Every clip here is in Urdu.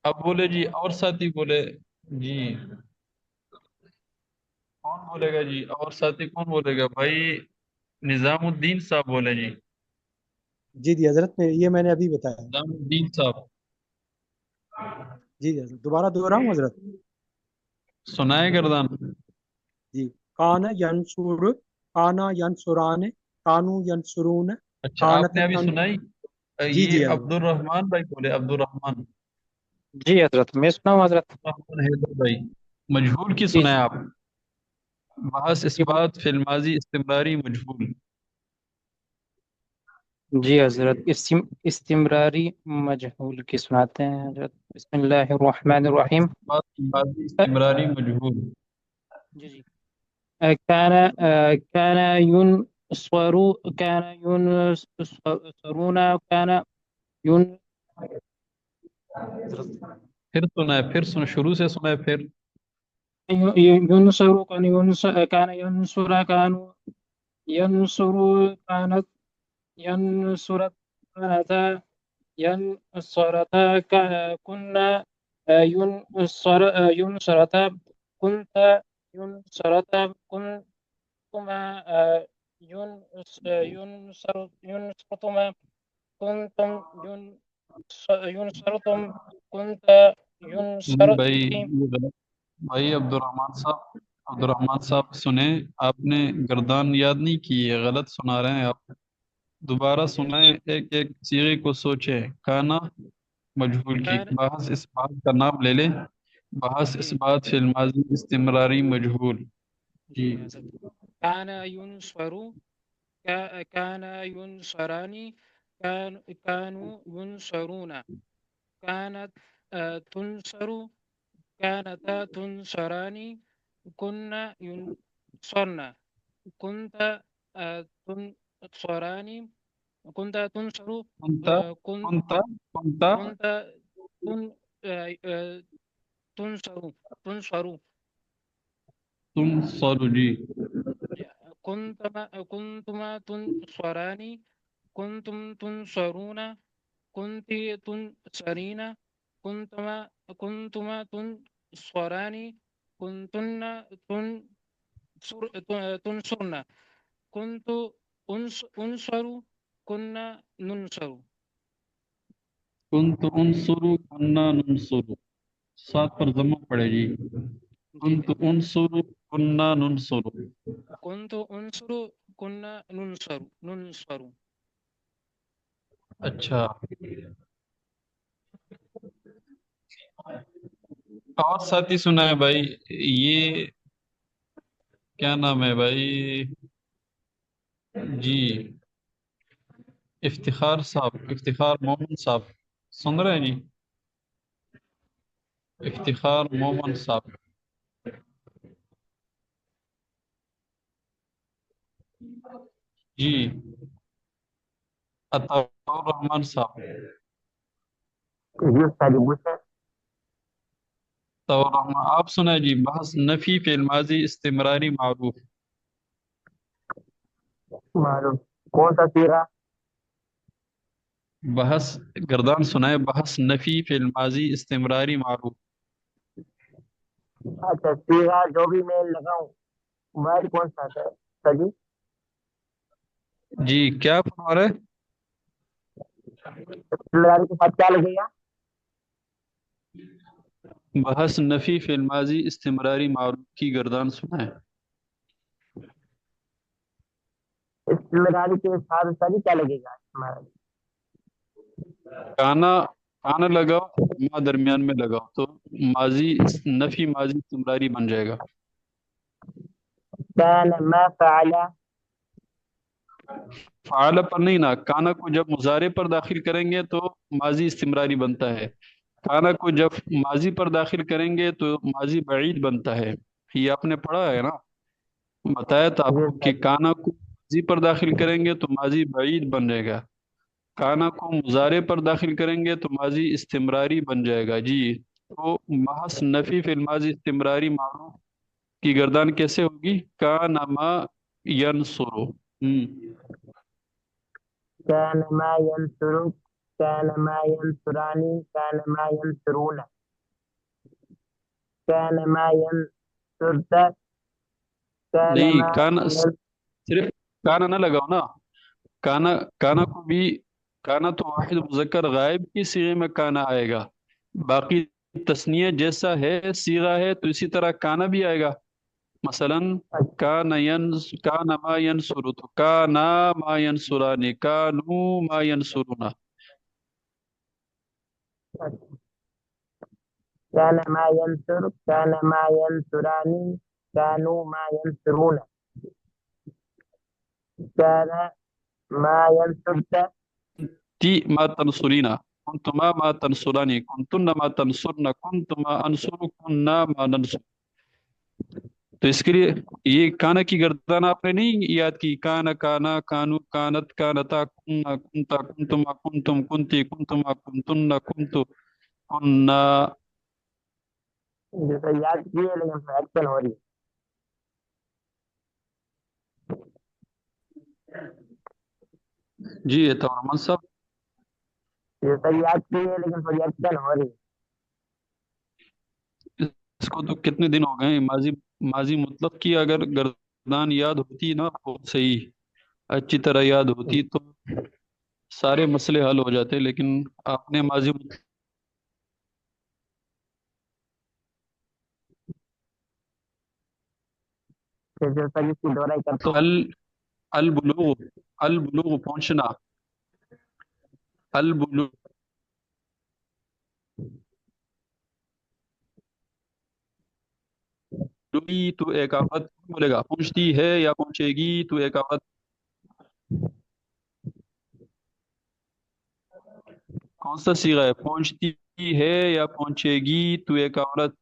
اب بولے جی اور ساتھی بولے جی کون بولے گا جی اور ساتھی کون بولے گا بھائی؟ نظام الدین صاحب بولے جی۔ جی جی حضرت، یہ میں نے ابھی بتایا۔ نظام الدین صاحب جی جی حضرت، دوبارہ دہراؤں حضرت؟ سنائے گردان؟ جی، کانا ینصر، کانا ینصران، کانو ینصرون، اچھا آپ کانت نے ابھی تن... سنائی؟ جی جی یہ حضرت۔ عبد الرحمان بھائی بولے، عبد الرحمان جی حضرت، میں سنا ہوں حضرت۔ رحمان حیدر بھائی۔ مجہول کی جی سنائے آپ؟ بحث جی اثبات فی الماضی استمراری مجہول۔ جی حضرت، استمراری مجہول کی سناتے ہیں حضرت۔ بسم اللہ الرحمن بحث الرحیم۔ اثبات فی الماضی استمراری مجہول۔ جی جی، كان كان ينصر، كان ينصرون، كان ين پھر سنائے، پھر سن شروع سے سنائے پھر۔ ينصر، كان ينصر، كانوا ينصر، كانت ينصر، كانتا ينصرتا، كنا ينصرتا، كنت ينصرتا، كنتما ينصرتما، كنتم ينصرتم، كنت نہیں بھائی ينصرت۔ یہ غلط۔ بھائی عبد الرحمان صاحب، عبد الرحمان صاحب سنیں، آپ نے گردان یاد نہیں کی ہے، غلط سنا رہے ہیں آپ۔ دوبارہ سنیں، ایک ایک صیغے کو سوچیں۔ کانا مجہول کی كان بحث اس بات کا نام لے لیں، بحث اس جی بات فی الماضی استمراری مجہول۔ جی جی حضرت، كان ينصر، كان ينصران، كانوا ينصرون، كانت تنصر، كانتا تنصران، كنا ينصرن، كنت تنصران، كنت تنصر، کنتا كنت کنتا کنتا كنت تن تنصر، تنصر، تم سر جی۔ كنتما تنصران، كنتم تنصرون، كنت تنصرين، كنتما تنصران، كنتن تنصرن، كنت أنصر، كنا ننصر۔ کنت انصرو کننا ننصرو، سات پر ضمہ پڑے جی۔ جی کنت جی، انصرو کننا ننصرو۔ كنت أنصر، كنا ننصر۔ اچھا اور ساتھی سنا ہے بھائی؟ یہ کیا نام ہے بھائی؟ جی افتخار صاحب، افتخار مومن صاحب سن رہے ہیں جی؟ افتخار مومن صاحب جی، عطاء الرحمان صاحب، جی استاد جی پوچھیں۔ عطاء الرحمان آپ سنا جی؟ بحث نفی فی الماضی استمراری معروف۔ معلوم کون سا سیرا؟ بحث گردان سنائے، بحث نفی فی الماضی استمراری معروف۔ اچھا سیرا جو بھی میں لگاؤں ورڈ کون سا ہے استاد جی؟ جی کیا فرما رہے؟ استمراری کے ساتھ کیا لگے گا؟ بحث نفی فی الماضی استمراری معروف کی گردان سنائے۔ استمراری کے ساتھ استاد جی کیا لگے گا استمراری؟ کانا، کانا لگاؤ، ما درمیان میں لگاؤ تو ماضی، نفی ماضی استمراری بن جائے گا۔ كان ما فعل، فعال پر نہیں نا، کانا کو جب مضارع پر داخل کریں گے تو ماضی استمراری بنتا ہے، کانا کو جب ماضی پر داخل کریں گے تو ماضی بعید بنتا ہے۔ یہ آپ نے پڑھا ہے نا، بتایا تھا آپ جی کو کہ استاد جی۔ کانا کو ماضی پر داخل کریں گے تو ماضی بعید بن جائے گا، کانا کو مضارع پر داخل کریں گے تو ماضی استمراری بن جائے گا جی۔ تو محض نفی فی الماضی استمراری معروف کی گردان کیسے ہوگی؟ کان ما ینصرو۔ كان ما ينصر، كان ما ينصران، كان ما ينصرون۔ كان ما ينصرت كان نہیں، ما کانا ين صرف کانا نہ لگاؤ نا. کانا کانا کو بھی، کانا تو واحد مذکر غائب کی صیغے میں کانا آئے گا. باقی تثنیہ جیسا ہے صیغہ ہے تو اسی طرح کانا بھی آئے گا. مثلا کان ما ینصر، تو کانا ما ینصرانی، کانو ما ینصرون. كان ما ينصر كان ما ينصران كانوا ما ينصرون كان ما ينصرت تی ما تنصرینا، کنتما ما تنصرانی، کنتن ما تنصرن، کنتما انصر، کننا ما ننصر. تو اس کے لیے یہ کانا کی گردان آپ نے نہیں یاد کی. کانا کانا، کانو کانت، کانتا کننا، کنتا کنتما کنتم، کنتی کنتما کنتن، کنتو کننا. جیسے یاد کیے لیکن پھر ایکشن ہو رہی ہے. جی یہ تو رحمان صاحب. جیسے یاد کیے لیکن پھر ایکشن ہو رہی ہے. اس کو تو کتنے دن ہو گئے ہیں. ماضی ماضی مطلق کی اگر گردان یاد ہوتی نا بہت صحیح، اچھی طرح یاد ہوتی تو سارے مسئلے حل ہو جاتے. لیکن آپ نے ماضی مطلق پھر جیسا جس کی دہرائی کرتے تو البلوغ، البلوغ پہنچنا، البلوغ تو ایک آفت بولے گا، پہنچتی ہے یا پہنچے گی تو ایک آفت. کون سا صیغہ ہے؟ پہنچتی ہے یا پہنچے گی تو ایک عورت.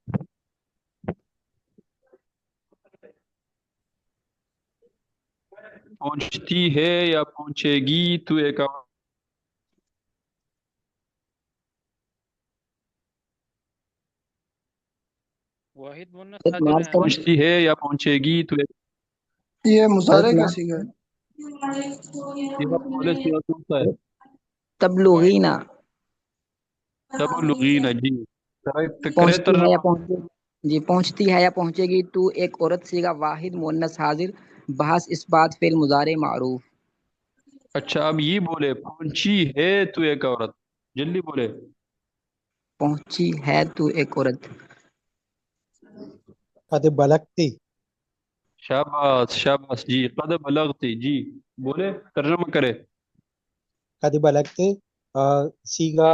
پہنچتی ہے یا پہنچے گی تو ایک عورت. واحد مونس ایک حاضر معاف ہے. کریں، پہنچتی ہے یا پہنچے گی تو ایک. یہ حضرت مضارع کا معاف صیغہ ہے. صیغہ بولے صیغہ کون سا ہے؟ تبلغینا تبلغین. جی کرے پہنچتی ہے یا ترجمہ. پہنچے جی پہنچتی ہے یا پہنچے گی تو ایک عورت صیغہ واحد مؤنث حاضر بحث اس بات فعل مضارع معروف. اچھا اب یہ بولے پہنچی ہے تو ایک عورت، جلدی بولے. پہنچی ہے تو ایک عورت. قد بلغتی، شاباش شاباش جی. قد بلغتی، جی بولے ترجمہ کرے. قد بلغتے سیگا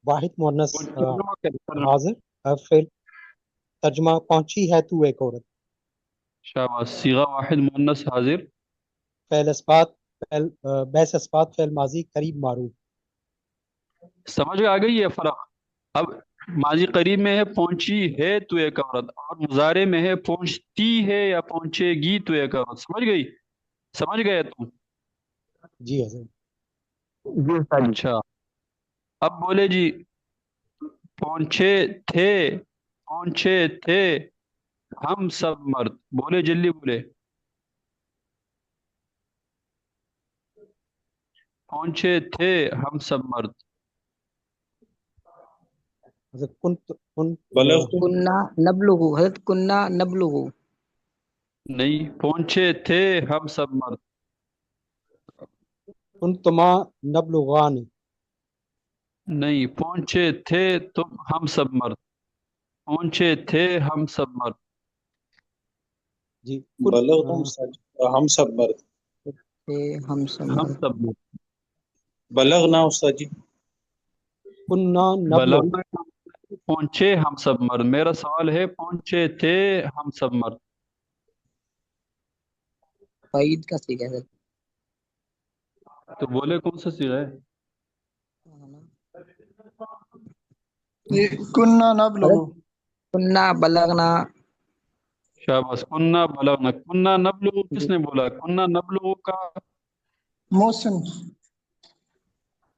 واحد مؤنث ترجمہ کرے ترجمہ. حاضر فعل. ترجمہ پہنچی ہے تو ایک عورت. شاباش. صیغہ واحد مؤنث حاضر. فعل اثبات، فعل بحث اثبات فعل ماضی قریب معروف. سمجھ آ گئی ہے فرق. اب ماضی قریب میں ہے پہنچی ہے تو ایک عورت، اور مضارع میں ہے پہنچتی ہے یا پہنچے گی تو ایک عورت. سمجھ گئی؟ سمجھ گئے تم؟ جی حضرت. جی سر. اچھا اب بولے جی پہنچے تھے، پہنچے تھے ہم سب مرد. بولے جلدی بولے. پہنچے تھے ہم سب مرد. حضرت کن بلغت کنہ نبلغو، حضرت کنہ نبلغو. نہیں، پہنچے تھے ہم سب مرد. کنتما نبلغان. نہیں، پہنچے تھے تم ہم سب مرد. پہنچے تھے ہم سب مرد. جی بلغنا استاد ہم سب مرد. ہم سب ہم مرد. سب مرد. بلغنا استاد جی. کننا نبلغ. بلغنا پہنچے ہم سب مرد. میرا سوال ہے پہنچے تھے ہم سب مرد. فعید کا صیغہ ہے. تو بولے کون سا صیغہ ہے؟ یہ کننا نبلغ. حضرت کنہ بلغنا. شاباش. کنہ بلغنا. کنہ نبلغ کس نے بولا؟ کنہ نبلغ کا محسن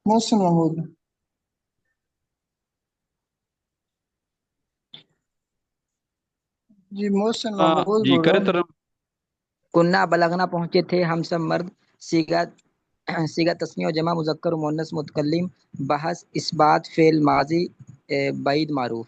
محسن محمود. جی محسن محمود جی بول رہا کرے ہوں. ترجمہ. کنہ بلغنا پہنچے تھے ہم سب مرد. صیغہ صیغہ تسنیہ و جمع مذکر و مؤنث متکلم بحث اس بات فعل ماضی بعید معروف.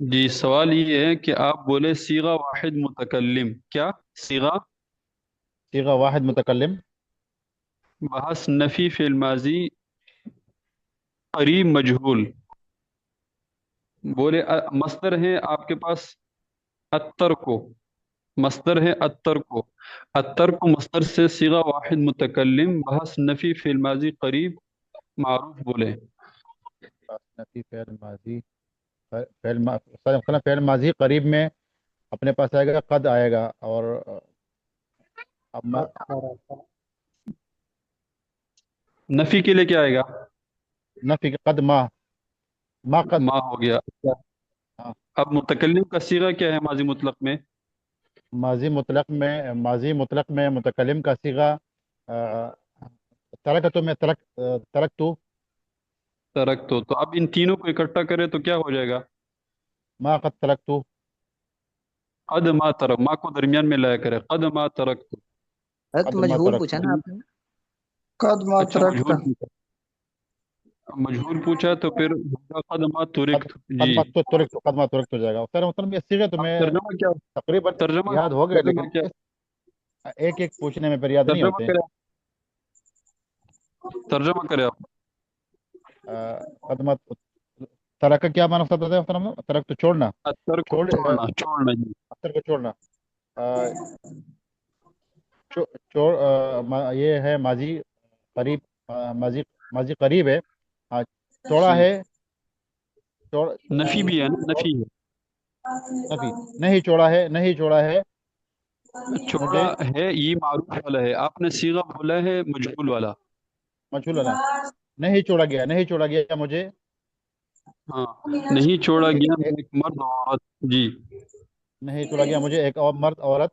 جی سوال یہ ہے کہ آپ بولے صیغہ واحد متکلم، کیا صیغہ؟ صيغة واحد متكلم. بحث نفی فعل ماضی قریب مجہول. بولے مصدر ہے آپ کے پاس اتر کو، مصدر ہے اتر کو، اتر کو مصدر سے صیغہ واحد متکلم بحث نفی فعل ماضی قریب معروف بولے. نفي فعل ماضي فعل ماضی قریب میں اپنے پاس آئے گا، قد آئے گا، اور اب نفی کے لیے کیا آئے گا؟ نفی قد ما قد. ما ہو گیا. ہاں. اب متکلم کا صیغہ کیا ہے ماضی مطلق میں؟ ماضی مطلق میں متکلم کا صیغہ ترکتو میں ترکتو. ترک تو اب ان تینوں کو اکٹھا کرے تو کیا ہو جائے گا؟ ما قد ترکتو. قد ما ترک، ما کو درمیان میں لایا کرے، قد ما ترک تو. حضرت قد ما مجہول ترکتو. پوچھا نا آپ نے؟ قد ما اچھا ترکتا. مجہول پوچھا، مجہول پوچھا تو پھر ہوگا قد ما ترک. قد جی ما ترکتو، قد ما ترکتو ہو جائے گا. سر مطلب یہ صیغے تو اب میں ترجمہ کیا؟ تقریباً ترجمہ یاد ہو گئے، لیکن ترجمہ کیا؟ ایک ایک پوچھنے میں پھر یاد نہیں ترجمہ ہوتے. کرے، ترجمہ کرے آپ. قد ما ترک کیا معنی ہوتا ہے؟ ترک تو چھوڑنا، اتر کو چھوڑنا، چھوڑنا. جی اثر کو چھوڑنا. یہ ہے ماضی قریب، ماضی قریب ہے. چھوڑا ہے، نفی بھی ہے نا، نفی ہے. نفی. نہیں چھوڑا ہے، نہیں چھوڑا ہے چھوڑا ہے یہ معروف والا ہے، آپ نے صیغہ بولا ہے مجہول والا. مجھول والا. نہیں چھوڑا گیا، نہیں چھوڑا گیا مجھے. ہاں نہیں چھوڑا گیا ایک مرد عورت. جی نہیں چھوڑا گیا مجھے ایک اور مرد عورت.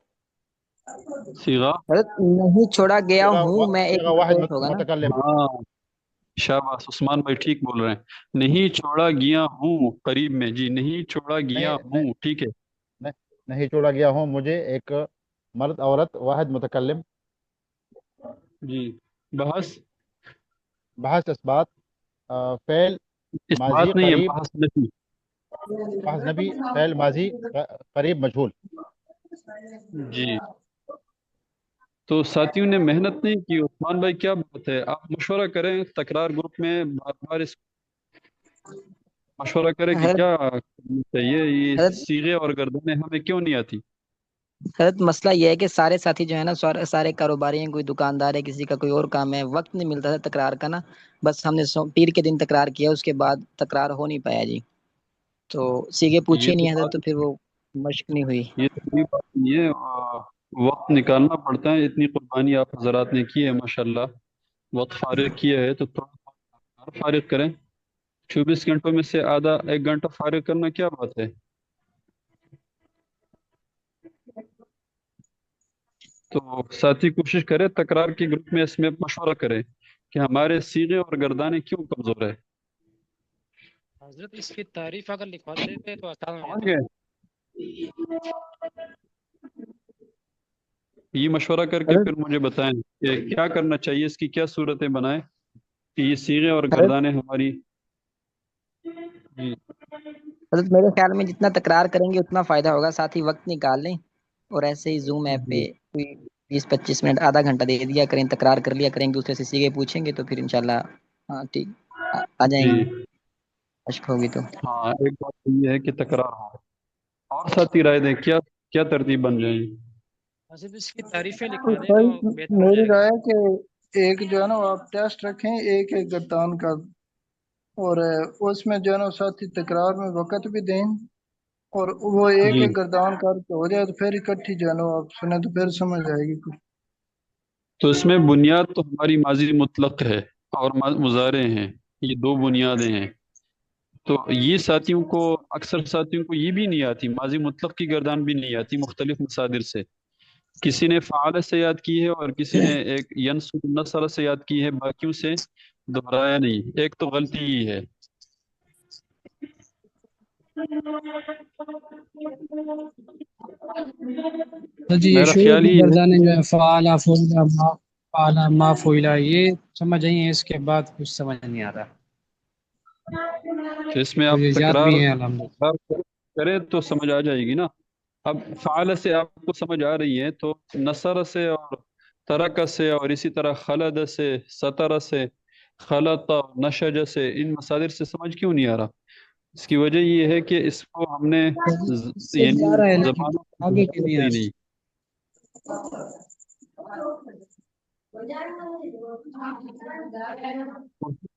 صیغہ حضرت نہیں چھوڑا گیا ہوں میں ایک صیغہ واحد مفعول ہوگا نا. متکلم. ہاں شاباش عثمان بھائی ٹھیک بول رہے ہیں. نہیں چھوڑا گیا ہوں قریب میں. جی نہیں چھوڑا گیا ہوں، ٹھیک ہے. نہیں چھوڑا گیا ہوں مجھے ایک مرد عورت واحد متکلم. جی بحث بحث اثبات فعل اس ماضی بات نہیں ہے، قریب، بحث نفی. بحث نبی فعل ماضی قریب مجہول. جی تو ساتھیوں نے محنت نہیں کی. عثمان بھائی کیا بات ہے، آپ مشورہ کریں تکرار گروپ میں بار بار اس مشورہ کریں کہ کیا کرنا چاہیے. یہ حضرت صیغے اور گردنیں ہمیں کیوں نہیں آتی؟ حضرت مسئلہ یہ ہے کہ سارے ساتھی جو ہے نا سارے کاروباری ہیں، کوئی دکاندار ہے، کسی کا کوئی اور کام ہے، وقت نہیں ملتا تھا تکرار کا نا. بس ہم نے پیر کے دن تکرار کیا، اس کے بعد تکرار ہو نہیں پایا جی. تو سیگے پوچھے یہ تو نہیں حضرت، تو بات، پھر وہ مشق نہیں ہوئی. یہ تو کوئی بات نہیں ہے. وقت نکالنا پڑتا ہے. اتنی قربانی آپ حضرات نے کی ہے ماشاءاللہ. وقت فارغ کیا ہے تو تھوڑا فارغ کریں. 24 گھنٹوں میں سے آدھا ایک گھنٹہ فارغ کرنا کیا بات ہے. تو ساتھی کوشش کرے تکرار کے گروپ میں اس میں مشورہ کریں کہ ہمارے صیغے اور گردانے کیوں کمزور ہے. حضرت اس کی تعریف اگر لکھوا دیتے تو آسان ہو سمجھ جاتا. گئے؟ یہ مشورہ کر کے حضرت پھر مجھے بتائیں کہ کیا کرنا چاہیے، اس کی کیا صورتیں بنائیں کہ یہ صیغے اور حضرت گردانے ہماری. جی حضرت میرے خیال میں جتنا تکرار کریں گے اتنا فائدہ ہوگا. ساتھ ہی وقت نکال لیں اور ایسے ہی زوم ایپ پہ کوئی 20-25 منٹ آدھا گھنٹہ دے دیا کریں، تکرار کر لیا کریں، دوسرے سے سیگے پوچھیں گے تو پھر انشاءاللہ ہاں ٹھیک آ جائیں جی گے مشق ہوگی تو. ہاں ایک بات یہ ہے کہ تکرار ہو. اور ساتھی رائے دیں کیا کیا ترتیب بن جائیں گی. حضرت اس کی تعریفیں لکھوا دیں بھائی تو بہتر ہو میری جائے گا. رائے ہے کہ ایک جو ہے نا وہ آپ ٹیسٹ رکھیں ایک ایک گردان کا، اور اس میں جو ہے نا ساتھی تکرار میں وقت بھی دیں، اور وہ ایک جی ایک گردان کر کے ہو جائے تو پھر اکٹھی جو ہے نا وہ آپ سنیں تو پھر سمجھ آئے گی کچھ. تو اس میں بنیاد تو ہماری ماضی مطلق ہے اور مضارع ہیں، یہ دو بنیادیں ہیں. تو یہ ساتھیوں کو، اکثر ساتھیوں کو یہ بھی نہیں آتی، ماضی مطلق کی گردان بھی نہیں آتی مختلف مصادر سے. کسی نے فعال سے یاد کی ہے اور کسی نے ایک ینصر نصر سے یاد کی ہے، باقیوں سے دہرایا نہیں. ایک تو غلطی ہی ہے. تو جی یہ میرا شروع خیال کی ہی ہے گردانے کہ جو ہے فعلا فعلا ما فعلا ما فعلا یہ سمجھ آئیے، اس کے بعد کچھ سمجھ نہیں آ رہا. تو اس میں تو آپ یہ یاد تکرار بھی ہیں الحمدللہ. تکرار کریں. کریں تو سمجھ آ جائے گی نا. اب فعل سے آپ کو سمجھ آ رہی ہے تو نصر سے اور ترک سے اور اسی طرح خلد سے ستر سے خلط اور نشج سے ان مصادر سے سمجھ کیوں نہیں آ رہا؟ اس کی وجہ یہ ہے کہ اس کو ہم نے اس سے یعنی جا رہا ہے لیکن زبانوں کو آگے کیوں نہیں آ ہی رہا؟ نہیں.